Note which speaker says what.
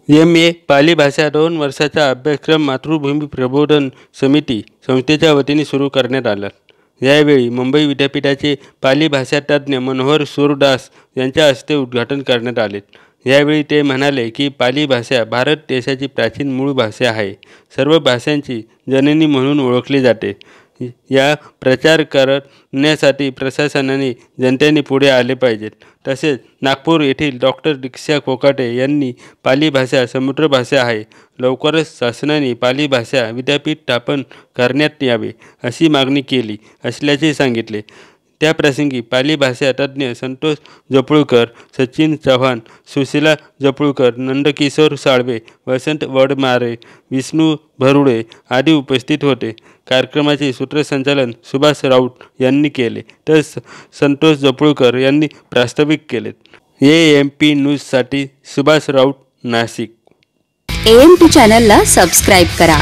Speaker 1: MA Pali भाषा 2 वर्षाचा अभ्यासक्रम मातृभूमी प्रबोधन समिती संस्थेच्या वतीने सुरू करण्यात आला। यावेळी मुंबई विद्यापीठाचे पाली भाषा तज्ज्ञ मनोहर सूरदास यांच्या हस्ते उद्घाटन करण्यात आले। यावेळी ते म्हणाले की पाली भाषा भारत देशाची प्राचीन मूळ भाषा आहे, सर्व भाषांची जननी म्हणून ओळखली जाते। या प्रचार करण्यासाठी प्रशासनाने जनतेने पुढे आले पाहिजे। तसेच नागपूर येथील डॉक्टर दीक्षा कोकाटे यांनी पाली भाषा समुद्र भाषा आहे, लवकरच शासनाने पाली भाषा विद्यापीठ स्थापन करण्यात यावे अशी मागणी केली असल्याचे सांगितले। त्याप्रसंगी पाली भाषा तज्ज्ञ संतोष जपळूकर, सचिन चव्हाण, सुशीला जपळूकर, नंदकिशोर साळवे, वसंत वडमारे, विष्णू भरुडे आदी उपस्थित होते। कार्यक्रमाचे सूत्रसंचालन सुभाष राऊत यांनी केले तर संतोष जपळूकर यांनी प्रास्ताविक केले। AMP न्यूजसाठी सुभाष राऊत, नाशिक।
Speaker 2: AMP चॅनलला सबस्क्राइब करा।